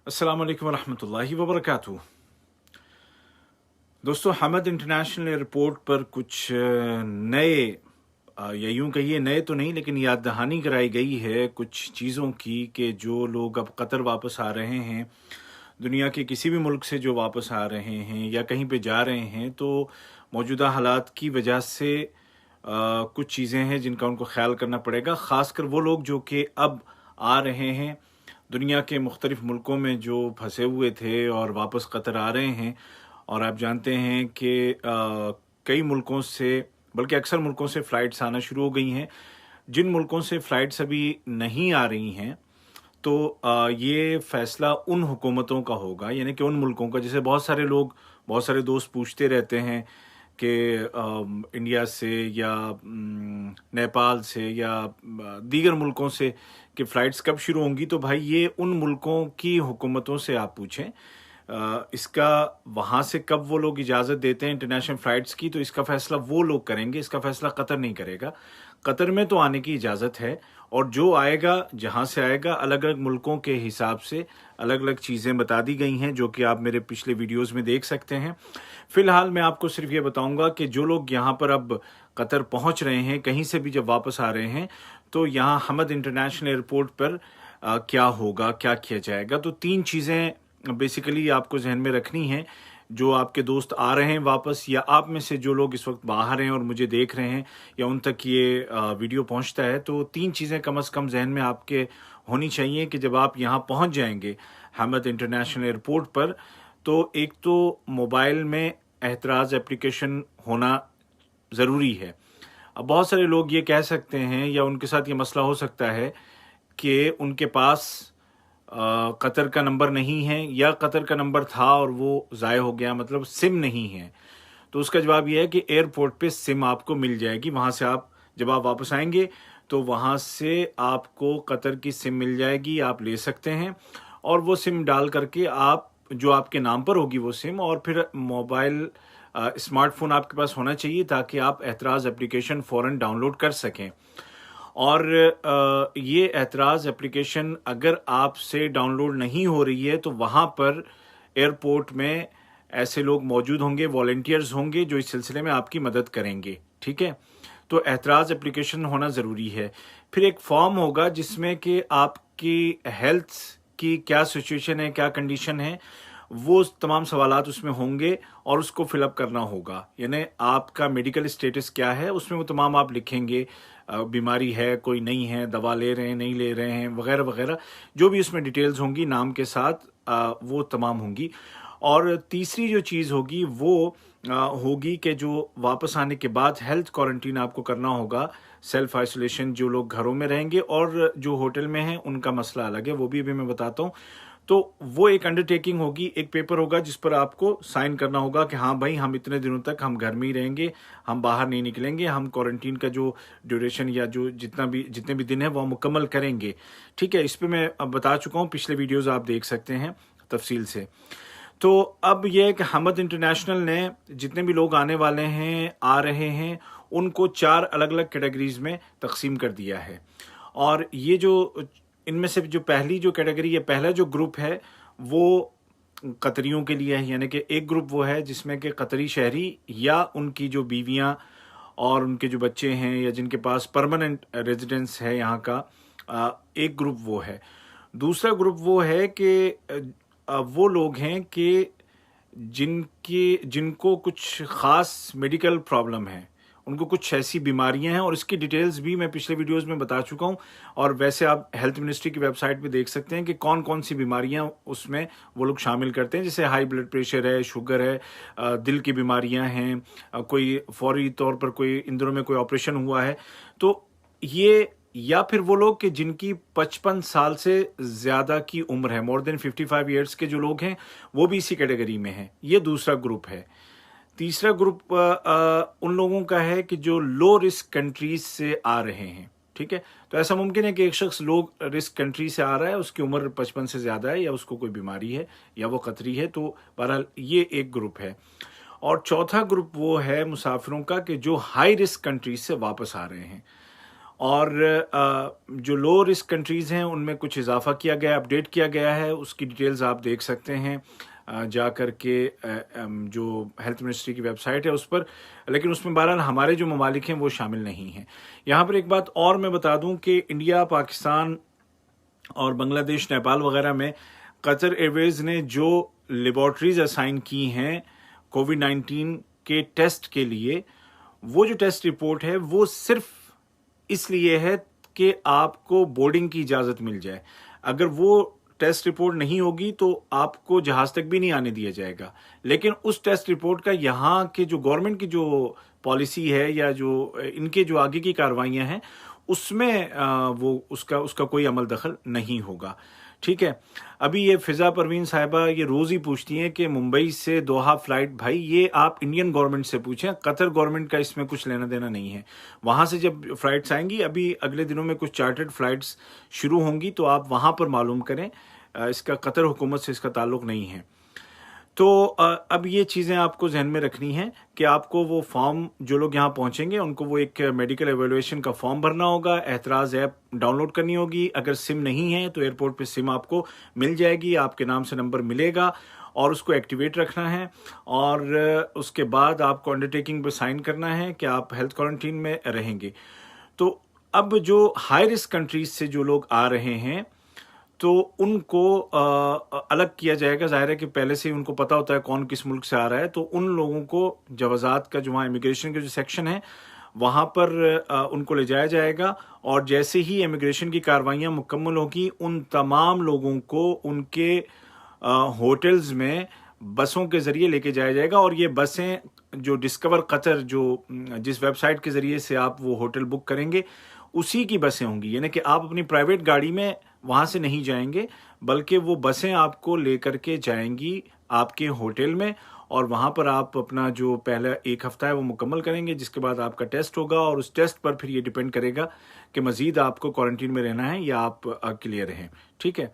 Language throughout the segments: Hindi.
अस्सलाम वालेकुम वरहमतुल्लाहि वबरकातुहू। दोस्तों, हमद इंटरनेशनल एयरपोर्ट पर कुछ नए या यूं कहिए नए तो नहीं लेकिन याद दहानी कराई गई है कुछ चीज़ों की कि जो लोग अब कतर वापस आ रहे हैं, दुनिया के किसी भी मुल्क से जो वापस आ रहे हैं या कहीं पे जा रहे हैं, तो मौजूदा हालात की वजह से कुछ चीज़ें हैं जिनका उनको ख्याल करना पड़ेगा। ख़ासकर वो लोग जो कि अब आ रहे हैं दुनिया के मुख्तलिफ मुल्कों में, जो फंसे हुए थे और वापस कतर आ रहे हैं। और आप जानते हैं कि कई मुल्कों से, बल्कि अक्सर मुल्कों से फ़्लाइट्स आना शुरू हो गई हैं। जिन मुल्कों से फ़्लाइट्स अभी नहीं आ रही हैं, तो ये फ़ैसला उन हुकूमतों का होगा, यानी कि उन मुल्कों का। जैसे बहुत सारे लोग, बहुत सारे दोस्त पूछते रहते हैं कि इंडिया से या नेपाल से या दीगर मुल्कों से कि फ़्लाइट्स कब शुरू होंगी। तो भाई, ये उन मुल्कों की हुकूमतों से आप पूछें। इसका वहाँ से कब वो लोग इजाज़त देते हैं इंटरनेशनल फ़्लाइट्स की, तो इसका फ़ैसला वो लोग करेंगे, इसका फ़ैसला कतर नहीं करेगा। कतर में तो आने की इजाज़त है, और जो आएगा, जहाँ से आएगा, अलग-अलग मुल्कों के हिसाब से अलग-अलग चीज़ें बता दी गई हैं, जो कि आप मेरे पिछले वीडियोज़ में देख सकते हैं। फ़िलहाल मैं आपको सिर्फ़ ये बताऊँगा कि जो लोग यहाँ पर अब कतर पहुँच रहे हैं, कहीं से भी जब वापस आ रहे हैं, तो यहाँ हमद इंटरनेशनल एयरपोर्ट पर क्या होगा, क्या किया जाएगा। तो 3 चीज़ें बेसिकली आपको ज़हन में रखनी है। जो आपके दोस्त आ रहे हैं वापस, या आप में से जो लोग इस वक्त बाहर हैं और मुझे देख रहे हैं, या उन तक ये वीडियो पहुंचता है, तो 3 चीज़ें कम से कम जहन में आपके होनी चाहिए कि जब आप यहाँ पहुंच जाएंगे हमद इंटरनेशनल एयरपोर्ट पर, तो एक तो मोबाइल में एहतराज़ एप्लीकेशन होना ज़रूरी है। अब बहुत सारे लोग ये कह सकते हैं, या उनके साथ ये मसला हो सकता है कि उनके पास कतर का नंबर नहीं है, या कतर का नंबर था और वो ज़ाय हो गया, मतलब सिम नहीं है। तो उसका जवाब ये है कि एयरपोर्ट पे सिम आपको मिल जाएगी। वहाँ से आप, जब आप वापस आएंगे, तो वहाँ से आपको कतर की सिम मिल जाएगी, आप ले सकते हैं। और वो सिम डाल करके आप, जो आपके नाम पर होगी वो सिम, और फिर मोबाइल स्मार्टफोन आपके पास होना चाहिए ताकि आप एतराज़ एप्लीकेशन फ़ौरन डाउनलोड कर सकें। और ये एतराज़ एप्लीकेशन अगर आपसे डाउनलोड नहीं हो रही है, तो वहाँ पर एयरपोर्ट में ऐसे लोग मौजूद होंगे, वॉलंटियर्स होंगे, जो इस सिलसिले में आपकी मदद करेंगे। ठीक है, तो एतराज़ एप्लीकेशन होना ज़रूरी है। फिर एक फॉर्म होगा जिसमें कि आपकी हेल्थ की क्या सिचुएशन है, क्या कंडीशन है, वो तमाम सवालात उसमें होंगे और उसको फिलअप करना होगा। यानी आपका मेडिकल स्टेटस क्या है, उसमें वो तमाम आप लिखेंगे। बीमारी है, कोई नहीं है, दवा ले रहे हैं, नहीं ले रहे हैं, वगैरह वगैरह, जो भी उसमें डिटेल्स होंगी नाम के साथ, वो तमाम होंगी। और तीसरी जो चीज़ होगी वो होगी कि जो वापस आने के बाद हेल्थ क्वारंटीन आपको करना होगा, सेल्फ आइसोलेशन। जो लोग घरों में रहेंगे और जो होटल में हैं, उनका मसला अलग है, वो भी अभी मैं बताता हूँ। तो वो एक अंडरटेकिंग होगी, एक पेपर होगा जिस पर आपको साइन करना होगा कि हाँ भाई, हम इतने दिनों तक हम घर में ही रहेंगे, हम बाहर नहीं निकलेंगे, हम क्वारंटीन का जो ड्यूरेशन या जो जितने भी दिन है वो मुकम्मल करेंगे। ठीक है, इस पे मैं अब बता चुका हूँ, पिछले वीडियोस आप देख सकते हैं तफसील से। तो अब यह है कि हमद इंटरनेशनल ने जितने भी लोग आने वाले हैं, आ रहे हैं, उनको 4 अलग अलग कैटेगरीज में तकसीम कर दिया है। और ये जो, इनमें से जो पहली जो कैटेगरी है, पहला जो ग्रुप है, वो कतरियों के लिए है। यानी कि एक ग्रुप वो है जिसमें कि कतरी शहरी या उनकी जो बीवियां और उनके जो बच्चे हैं, या जिनके पास परमानेंट रेजिडेंस है यहाँ का, एक ग्रुप वो है। दूसरा ग्रुप वो है कि वो लोग हैं कि जिनको कुछ ख़ास मेडिकल प्रॉब्लम है, उनको कुछ ऐसी बीमारियां हैं, और इसकी डिटेल्स भी मैं पिछले वीडियोस में बता चुका हूं। और वैसे आप हेल्थ मिनिस्ट्री की वेबसाइट पे देख सकते हैं कि कौन कौन सी बीमारियां उसमें वो लोग शामिल करते हैं। जैसे हाई ब्लड प्रेशर है, शुगर है, दिल की बीमारियां हैं, कोई फौरी तौर पर कोई इन दिनों में कोई ऑपरेशन हुआ है, तो ये, या फिर वो लोग कि जिनकी 55 साल से ज़्यादा की उम्र है, मोर देन 55 ईयर्स के जो लोग हैं, वो भी इसी कैटेगरी में हैं। ये दूसरा ग्रुप है। तीसरा ग्रुप उन लोगों का है कि जो लो रिस्क कंट्रीज से आ रहे हैं। ठीक है, तो ऐसा मुमकिन है कि एक शख्स लो रिस्क कंट्री से आ रहा है, उसकी उम्र 55 से ज़्यादा है, या उसको कोई बीमारी है, या वो कतरी है, तो बहरहाल ये एक ग्रुप है। और चौथा ग्रुप वो है मुसाफिरों का कि जो हाई रिस्क कंट्रीज से वापस आ रहे हैं, और जो लो रिस्क कंट्रीज़ हैं उनमें कुछ इजाफा किया गया, अपडेट किया गया है, उसकी डिटेल्स आप देख सकते हैं जा कर के जो हेल्थ मिनिस्ट्री की वेबसाइट है उस पर। लेकिन उसमें बहरहाल हमारे जो ममालिक हैं वो शामिल नहीं हैं। यहाँ पर एक बात और मैं बता दूं कि इंडिया, पाकिस्तान और बांग्लादेश, नेपाल वगैरह में कतर एयरवेज ने जो लेबॉर्ट्रीज असाइन की हैं कोविड-19 के टेस्ट के लिए, वो जो टेस्ट रिपोर्ट है वो सिर्फ इसलिए है कि आपको बोर्डिंग की इजाज़त मिल जाए। अगर वो टेस्ट रिपोर्ट नहीं होगी तो आपको जहाज तक भी नहीं आने दिया जाएगा। लेकिन उस टेस्ट रिपोर्ट का यहाँ के जो गवर्नमेंट की जो पॉलिसी है या जो इनके जो आगे की कार्रवाइयाँ हैं उसमें वो उसका कोई अमल दखल नहीं होगा। ठीक है। अभी ये फिजा परवीन साहिबा ये रोज ही पूछती हैं कि मुंबई से दोहा फ्लाइट, भाई ये आप इंडियन गवर्नमेंट से पूछें, कतर गवर्नमेंट का इसमें कुछ लेना देना नहीं है। वहां से जब फ्लाइट्स आएंगी, अभी अगले दिनों में कुछ चार्टर्ड फ्लाइट्स शुरू होंगी तो आप वहां पर मालूम करें, इसका कतर हुकूमत से इसका ताल्लुक नहीं है। तो अब ये चीज़ें आपको जहन में रखनी है कि आपको वो फॉर्म, जो लोग यहाँ पहुँचेंगे उनको वो एक मेडिकल एवेलुएशन का फॉर्म भरना होगा, एतराज़ ऐप डाउनलोड करनी होगी। अगर सिम नहीं है तो एयरपोर्ट पे सिम आपको मिल जाएगी, आपके नाम से नंबर मिलेगा और उसको एक्टिवेट रखना है। और उसके बाद आपको अंडरटेकिंग पे साइन करना है कि आप हेल्थ क्वारंटीन में रहेंगे। तो अब जो हाई रिस्क कंट्रीज से जो लोग आ रहे हैं तो उनको अलग किया जाएगा। जाहिर है कि पहले से ही उनको पता होता है कौन किस मुल्क से आ रहा है, तो उन लोगों को जवाजात का जो वहाँ इमिग्रेशन के जो सेक्शन है वहाँ पर उनको ले जाया जाएगा। और जैसे ही इमिग्रेशन की कार्रवाइयाँ मुकम्मल होगी, उन तमाम लोगों को उनके होटल्स में बसों के ज़रिए लेके जाया जाएगा। और ये बसें जो डिस्कवर कतर, जो जिस वेबसाइट के ज़रिए से आप वो होटल बुक करेंगे, उसी की बसें होंगी। यानी कि आप अपनी प्राइवेट गाड़ी में वहाँ से नहीं जाएंगे, बल्कि वो बसें आपको लेकर के जाएंगी आपके होटल में। और वहाँ पर आप अपना जो पहला एक हफ्ता है वो मुकम्मल करेंगे, जिसके बाद आपका टेस्ट होगा और उस टेस्ट पर फिर ये डिपेंड करेगा कि मज़ीद आपको क्वारंटीन में रहना है या आप क्लियर रहें। ठीक है।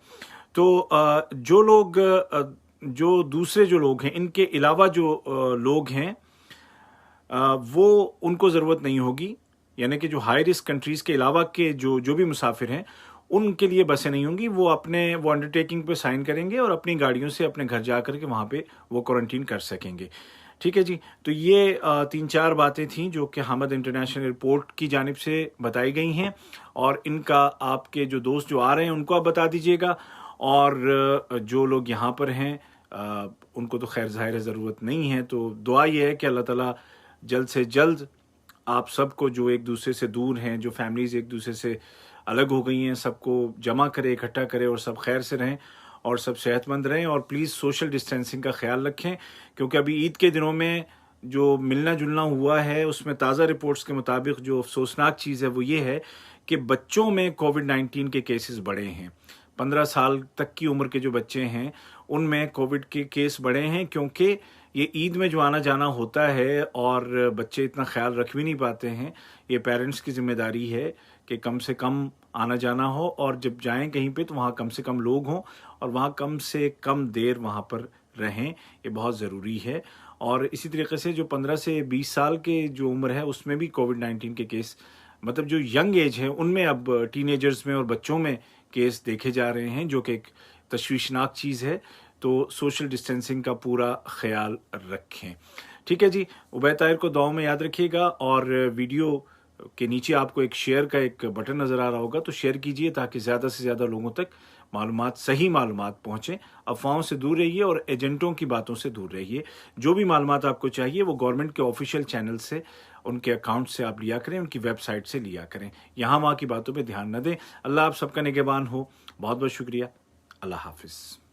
तो जो लोग जो दूसरे जो लोग हैं, इनके अलावा जो लोग हैं वो उनको ज़रूरत नहीं होगी। यानी कि जो हाई रिस्क कंट्रीज़ के अलावा के जो भी मुसाफिर हैं उनके लिए बसें नहीं होंगी। वो वो अंडरटेकिंग पे साइन करेंगे और अपनी गाड़ियों से अपने घर जा कर के वहाँ पे वो क्वारंटीन कर सकेंगे। ठीक है जी। तो ये 3-4 बातें थीं जो कि हमद इंटरनेशनल एयरपोर्ट की जानिब से बताई गई हैं, और इनका आपके जो दोस्त जो आ रहे हैं उनको आप बता दीजिएगा। और जो लोग यहाँ पर हैं उनको तो खैर ज़ाहिर ज़रूरत नहीं है। तो दुआ ये है कि अल्लाह ताला जल्द से जल्द आप सबको जो एक दूसरे से दूर हैं, जो फैमिलीज़ एक दूसरे से अलग हो गई हैं, सबको जमा करे, इकट्ठा करे और सब खैर से रहें और सब सेहतमंद रहें। और प्लीज़ सोशल डिस्टेंसिंग का ख्याल रखें, क्योंकि अभी ईद के दिनों में जो मिलना जुलना हुआ है उसमें ताज़ा रिपोर्ट्स के मुताबिक जो अफसोसनाक चीज़ है वो ये है कि बच्चों में कोविड-19 के केसेस बढ़े हैं। 15 साल तक की उम्र के जो बच्चे हैं उनमें कोविड के केस बढ़े हैं, क्योंकि ये ईद में जो आना जाना होता है और बच्चे इतना ख्याल रख भी नहीं पाते हैं। ये पेरेंट्स की जिम्मेदारी है कि कम से कम आना जाना हो, और जब जाएं कहीं पे तो वहाँ कम से कम लोग हों और वहाँ कम से कम देर वहाँ पर रहें, ये बहुत ज़रूरी है। और इसी तरीके से जो 15 से 20 साल के जो उम्र है उसमें भी कोविड-19 के केस, मतलब जो यंग एज है उनमें अब टीनेजर्स में और बच्चों में केस देखे जा रहे हैं, जो कि एक तशवीशनाक चीज़ है। तो सोशल डिस्टेंसिंग का पूरा ख्याल रखें। ठीक है जी। उबैद ताहिर को दुआ में याद रखिएगा, और वीडियो के नीचे आपको एक शेयर का एक बटन नज़र आ रहा होगा, तो शेयर कीजिए ताकि ज़्यादा से ज़्यादा लोगों तक सही मालूमात पहुँचें। अफवाहों से दूर रहिए और एजेंटों की बातों से दूर रहिए। जो भी मालूमात आपको चाहिए वो गवर्नमेंट के ऑफिशियल चैनल से, उनके अकाउंट से आप लिया करें, उनकी वेबसाइट से लिया करें। यहाँ वहाँ की बातों पर ध्यान न दें। अल्लाह आप सबका निगहबान हो। बहुत बहुत शुक्रिया। अल्लाह हाफिज़।